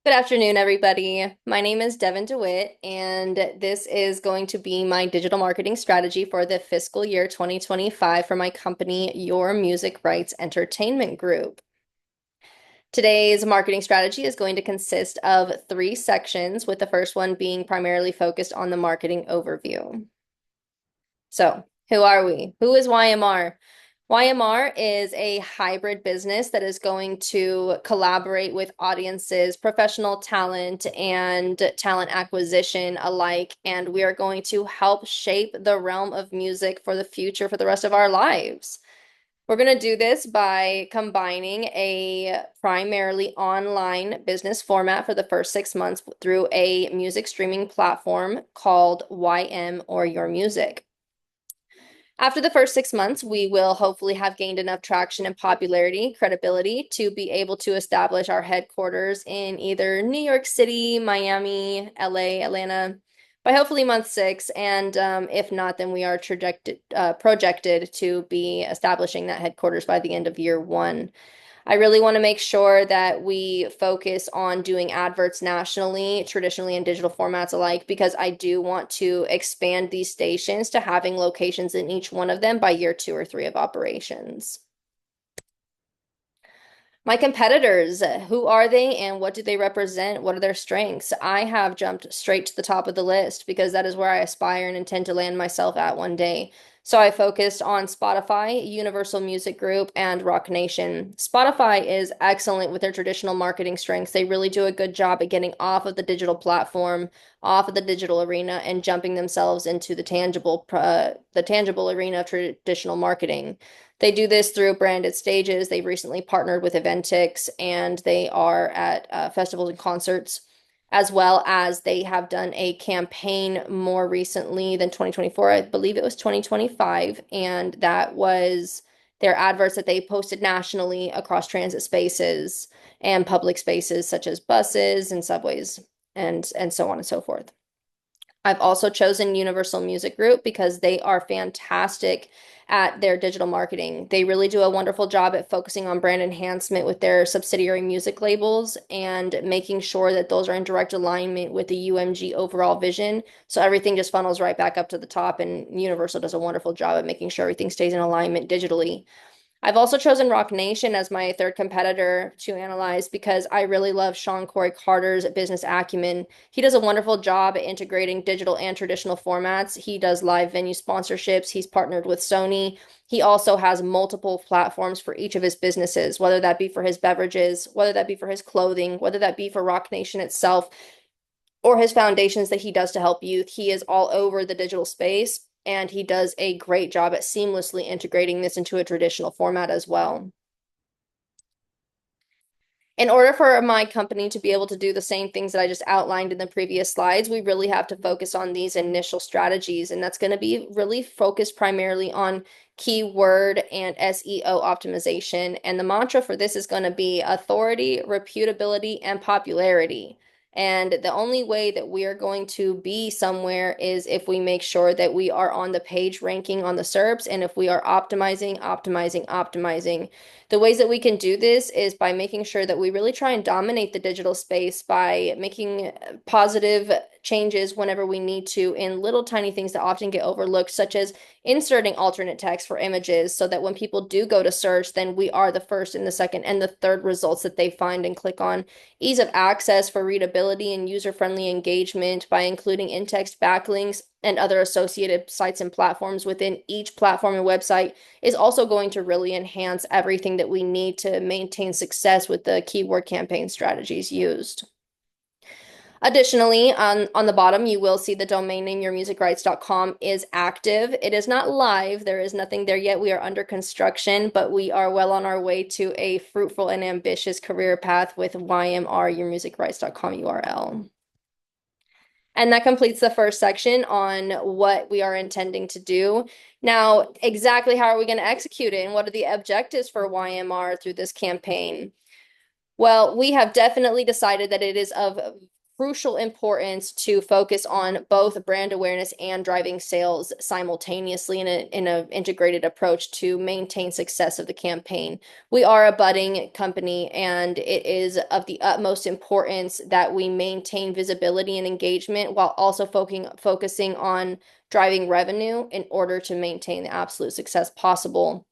Good afternoon, everybody. My name is Dewitt, and this is going to be my digital marketing strategy for the fiscal year 2025 for my company, Your Music Rights Entertainment Group. Today's marketing strategy is going to consist of three sections, with the first one being primarily focused on the marketing overview. So, who are we? Who is YMR? YMR is a hybrid business that is going to collaborate with audiences, professional talent, and talent acquisition alike. And we are going to help shape the realm of music for the future for the rest of our lives. We're going to do this by combining a primarily online business format for the first 6 months through a music streaming platform called YM or Your Music. After the first 6 months, we will hopefully have gained enough traction and popularity, credibility to be able to establish our headquarters in either New York City, Miami, LA, Atlanta by hopefully month 6. And if not, then we are projected to be establishing that headquarters by the end of year 1. I really want to make sure that we focus on doing adverts nationally, traditionally and digital formats alike, because I do want to expand these stations to having locations in each one of them by year 2 or 3 of operations. My competitors, who are they and what do they represent? What are their strengths? I have jumped straight to the top of the list because that is where I aspire and intend to land myself at one day. So I focused on Spotify, Universal Music Group, and Rock Nation. Spotify is excellent with their traditional marketing strengths. They really do a good job at getting off of the digital platform, off of the digital arena, and jumping themselves into the tangible arena of traditional marketing. They do this through branded stages. They've recently partnered with Eventix and they are at festivals and concerts, as well as they have done a campaign more recently than 2024. I believe it was 2025, and that was their adverts that they posted nationally across transit spaces and public spaces such as buses and subways and so on and so forth. I've also chosen Universal Music Group because they are fantastic at their digital marketing. They really do a wonderful job at focusing on brand enhancement with their subsidiary music labels and making sure that those are in direct alignment with the UMG overall vision. So everything just funnels right back up to the top, and Universal does a wonderful job at making sure everything stays in alignment digitally. I've also chosen Rock Nation as my third competitor to analyze because I really love Sean Corey Carter's business acumen. He does a wonderful job at integrating digital and traditional formats. He does live venue sponsorships. He's partnered with Sony. He also has multiple platforms for each of his businesses, whether that be for his beverages, whether that be for his clothing, whether that be for Rock Nation itself, or his foundations that he does to help youth. He is all over the digital space, and he does a great job at seamlessly integrating this into a traditional format as well. In order for my company to be able to do the same things that I just outlined in the previous slides, we really have to focus on these initial strategies, and that's going to be really focused primarily on keyword and SEO optimization. And the mantra for this is going to be authority, reputability, and popularity. And the only way that we are going to be somewhere is if we make sure that we are on the page ranking on the SERPs, and if we are optimizing. The ways that we can do this is by making sure that we really try and dominate the digital space by making positive changes whenever we need to in little tiny things that often get overlooked, such as inserting alternate text for images so that when people do go to search, then we are the first and the second and the third results that they find and click on. Ease of access for readability and user-friendly engagement by including in-text backlinks and other associated sites and platforms within each platform and website is also going to really enhance everything that we need to maintain success with the keyword campaign strategies used. Additionally, on the bottom, you will see the domain name yourmusicrights.com is active. It is not live. There is nothing there yet. We are under construction, but we are well on our way to a fruitful and ambitious career path with YMR yourmusicrights.com URL. And that completes the first section on what we are intending to do. Now, exactly how are we going to execute it and what are the objectives for YMR through this campaign? Well, we have definitely decided that it is of crucial importance to focus on both brand awareness and driving sales simultaneously in a integrated approach to maintain success of the campaign. We are a budding company, and it is of the utmost importance that we maintain visibility and engagement while also focusing on driving revenue in order to maintain the absolute success possible.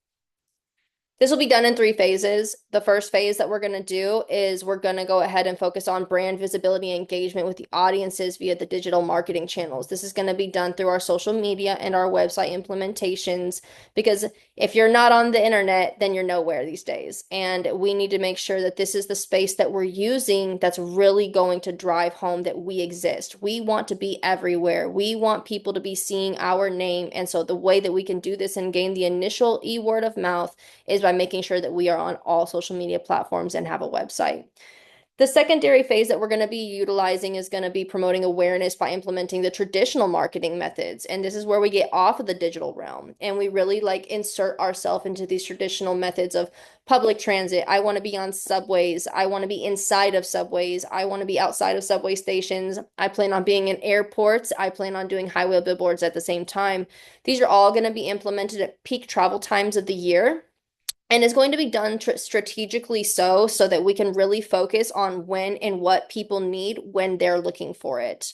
This will be done in three phases. The first phase that we're going to do is we're going to go ahead and focus on brand visibility and engagement with the audiences via the digital marketing channels. This is going to be done through our social media and our website implementations because if you're not on the internet, then you're nowhere these days. And we need to make sure that this is the space that we're using that's really going to drive home that we exist. We want to be everywhere. We want people to be seeing our name. And so the way that we can do this and gain the initial word of mouth is by making sure that we are on all social media platforms and have a website. The secondary phase that we're going to be utilizing is going to be promoting awareness by implementing the traditional marketing methods. And this is where we get off of the digital realm and we really like insert ourselves into these traditional methods of public transit. I want to be on subways. I want to be inside of subways. I want to be outside of subway stations. I plan on being in airports. I plan on doing highway billboards at the same time. These are all going to be implemented at peak travel times of the year. And is going to be done strategically so that we can really focus on when and what people need when they're looking for it.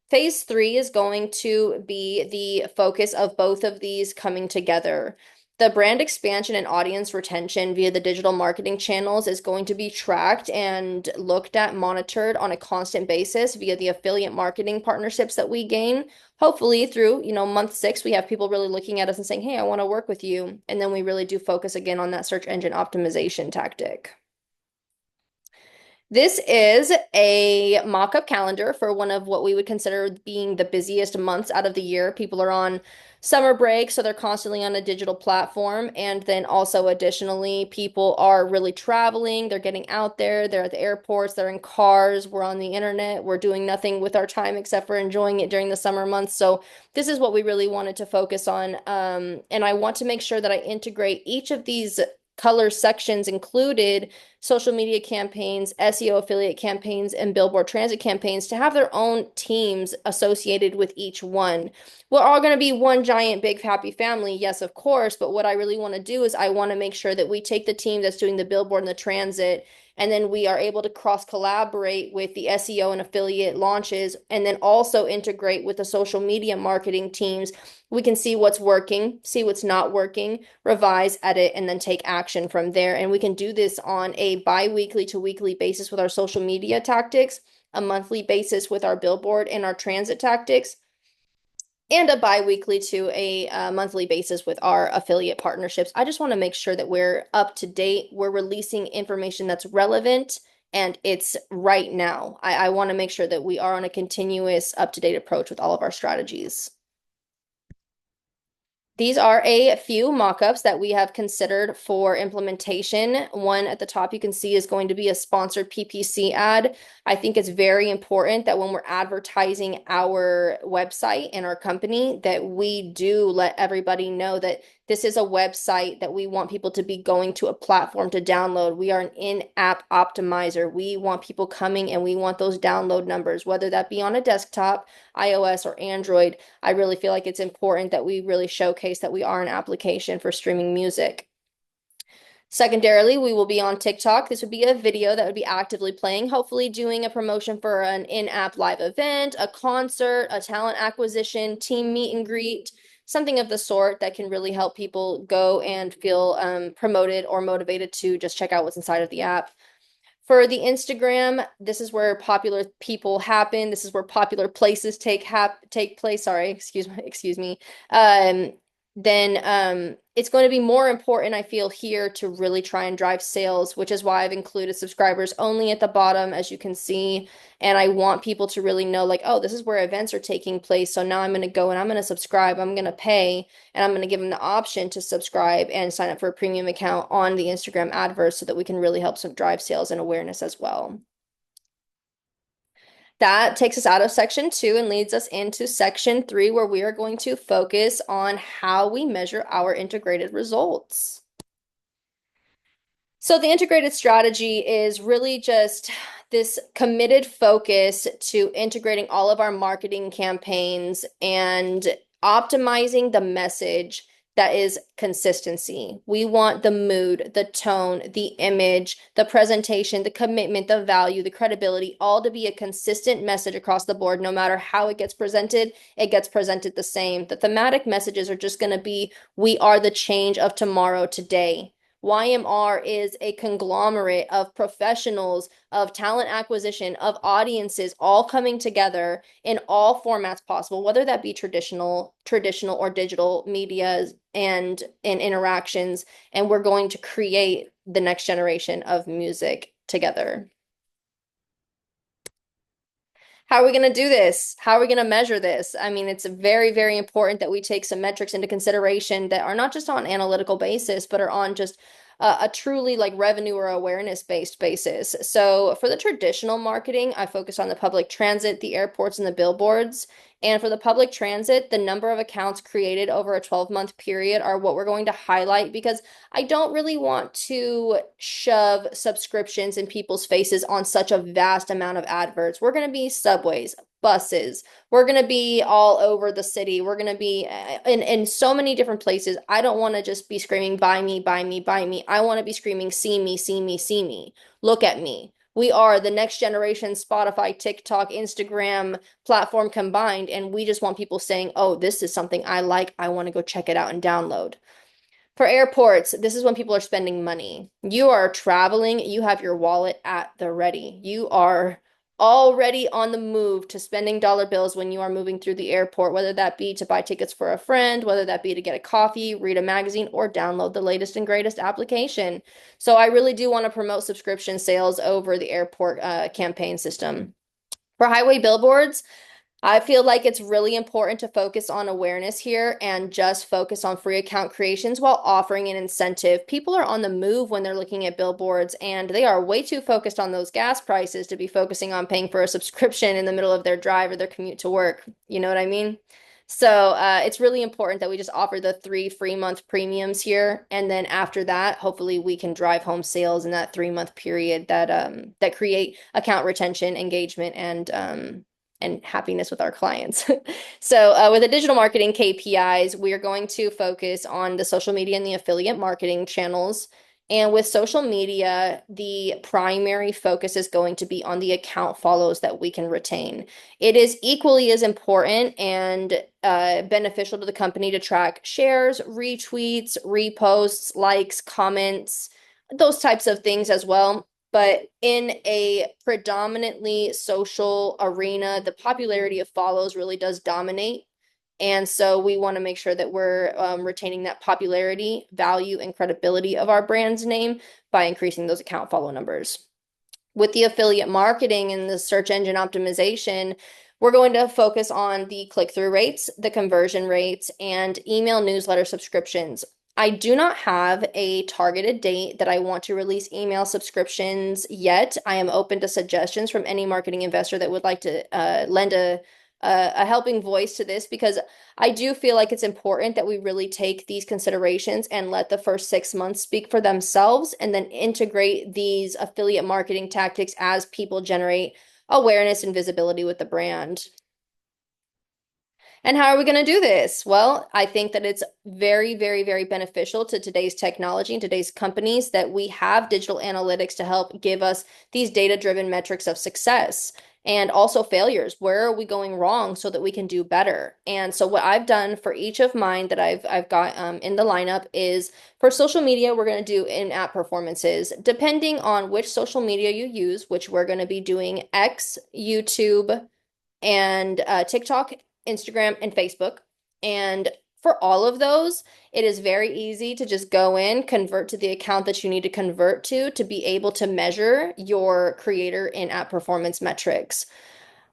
Phase three is going to be the focus of both of these coming together. The brand expansion and audience retention via the digital marketing channels is going to be tracked and looked at, monitored on a constant basis via the affiliate marketing partnerships that we gain. Hopefully through, month 6, we have people really looking at us and saying, hey, I want to work with you. And then we really do focus again on that search engine optimization tactic. This is a mock-up calendar for one of what we would consider being the busiest months out of the year. People are on summer break, so they're constantly on a digital platform. And then also additionally, people are really traveling. They're getting out there. They're at the airports. They're in cars. We're on the internet. We're doing nothing with our time except for enjoying it during the summer months. So this is what we really wanted to focus on. And I want to make sure that I integrate each of these color sections included social media campaigns, SEO affiliate campaigns, and billboard transit campaigns to have their own teams associated with each one. We're all going to be one giant big happy family, yes, of course, but what I really want to do is I want to make sure that we take the team that's doing the billboard and the transit, and then we are able to cross collaborate with the SEO and affiliate launches, and then also integrate with the social media marketing teams. We can see what's working, see what's not working, revise, edit, and then take action from there. And we can do this on a bi-weekly to weekly basis with our social media tactics, a monthly basis with our billboard and our transit tactics, and a bi-weekly to a monthly basis with our affiliate partnerships. I just want to make sure that we're up to date. We're releasing information that's relevant and it's right now. I want to make sure that we are on a continuous up-to-date approach with all of our strategies. These are a few mock-ups that we have considered for implementation. One at the top you can see is going to be a sponsored PPC ad. I think it's very important that when we're advertising our website and our company that we do let everybody know that this is a website that we want people to be going to a platform to download. We are an in-app optimizer. We want people coming and we want those download numbers, whether that be on a desktop, iOS, or Android. I really feel like it's important that we really showcase that we are an application for streaming music. Secondarily, we will be on TikTok. This would be a video that would be actively playing, hopefully doing a promotion for an in-app live event, a concert, a talent acquisition, team meet and greet, something of the sort that can really help people go and feel promoted or motivated to just check out what's inside of the app. For the Instagram, this is where popular people happen. This is where popular places take place. Sorry, excuse me. Then it's going to be more important, I feel, here to really try and drive sales, which is why I've included subscribers only at the bottom, as you can see. And I want people to really know, like, oh, this is where events are taking place. So now I'm going to go and I'm going to subscribe. I'm going to pay, and I'm going to give them the option to subscribe and sign up for a premium account on the Instagram adverts so that we can really help some drive sales and awareness as well. That takes us out of section 2 and leads us into section 3, where we are going to focus on how we measure our integrated results. So the integrated strategy is really just this committed focus to integrating all of our marketing campaigns and optimizing the message that is consistency. We want the mood, the tone, the image, the presentation, the commitment, the value, the credibility, all to be a consistent message across the board. No matter how it gets presented the same. The thematic messages are just going to be, we are the change of tomorrow today. YMR is a conglomerate of professionals, of talent acquisition, of audiences all coming together in all formats possible, whether that be traditional or digital medias and in interactions. And we're going to create the next generation of music together. How are we going to do this? How are we going to measure this? I mean, it's very, very important that we take some metrics into consideration that are not just on analytical basis, but are on just a truly like revenue or awareness based basis. So for the traditional marketing, I focus on the public transit, the airports, and the billboards. And for the public transit, the number of accounts created over a 12-month period are what we're going to highlight because I don't really want to shove subscriptions in people's faces on such a vast amount of adverts. We're going to be subways, buses. We're going to be all over the city. We're going to be in so many different places. I don't want to just be screaming, buy me, buy me, buy me. I want to be screaming, see me, see me, see me. Look at me. We are the next generation Spotify, TikTok, Instagram platform combined, and we just want people saying, oh, this is something I like. I want to go check it out and download. For airports, this is when people are spending money. You are traveling, you have your wallet at the ready. You are already on the move to spending dollar bills when you are moving through the airport, whether that be to buy tickets for a friend, whether that be to get a coffee, read a magazine, or download the latest and greatest application. So I really do want to promote subscription sales over the airport campaign system. For highway billboards, I feel like it's really important to focus on awareness here and just focus on free account creations while offering an incentive. People are on the move when they're looking at billboards, and they are way too focused on those gas prices to be focusing on paying for a subscription in the middle of their drive or their commute to work. You know what I mean? So it's really important that we just offer the 3 free month premiums here, and then after that, hopefully we can drive home sales in that 3 month period that create account retention, engagement, and happiness with our clients. So with the digital marketing KPIs, we are going to focus on the social media and the affiliate marketing channels. And with social media, the primary focus is going to be on the account follows that we can retain. It is equally as important and beneficial to the company to track shares, retweets, reposts, likes, comments, those types of things as well. But in a predominantly social arena, the popularity of follows really does dominate. And so we want to make sure that we're retaining that popularity, value, and credibility of our brand's name by increasing those account follow numbers. With the affiliate marketing and the search engine optimization, we're going to focus on the click-through rates, the conversion rates, and email newsletter subscriptions. I do not have a targeted date that I want to release email subscriptions yet. I am open to suggestions from any marketing investor that would like to lend a helping voice to this because I do feel like it's important that we really take these considerations and let the first 6 months speak for themselves and then integrate these affiliate marketing tactics as people generate awareness and visibility with the brand. And how are we going to do this? Well, I think that it's very, very, very beneficial to today's technology and today's companies that we have digital analytics to help give us these data-driven metrics of success and also failures. Where are we going wrong so that we can do better? And so what I've done for each of mine that I've got in the lineup is for social media, we're going to do in-app performances. Depending on which social media you use, which we're going to be doing X, YouTube, and TikTok, Instagram, and Facebook. And for all of those, it is very easy to just go in, convert to the account that you need to convert to be able to measure your creator in-app performance metrics.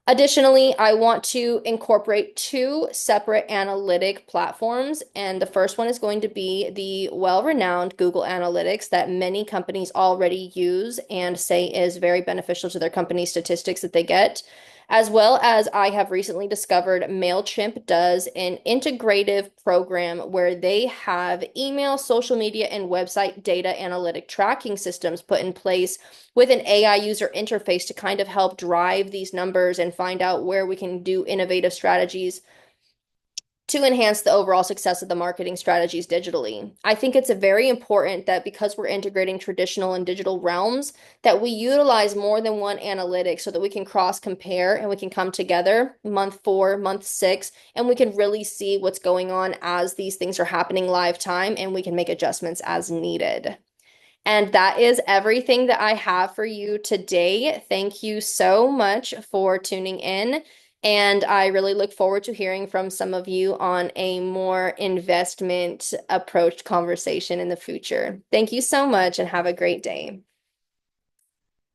Additionally, I want to incorporate 2 separate analytic platforms, and the first one is going to be the well-renowned Google Analytics that many companies already use and say is very beneficial to their company statistics that they get. As well as I have recently discovered MailChimp does an integrative program where they have email, social media, and website data analytic tracking systems put in place with an AI user interface to kind of help drive these numbers and find out where we can do innovative strategies to enhance the overall success of the marketing strategies digitally. I think it's very important that because we're integrating traditional and digital realms, that we utilize more than one analytic so that we can cross compare and we can come together month 4, month 6, and we can really see what's going on as these things are happening live time and we can make adjustments as needed. And that is everything that I have for you today. Thank you so much for tuning in. And I really look forward to hearing from some of you on a more investment approached conversation in the future. Thank you so much and have a great day.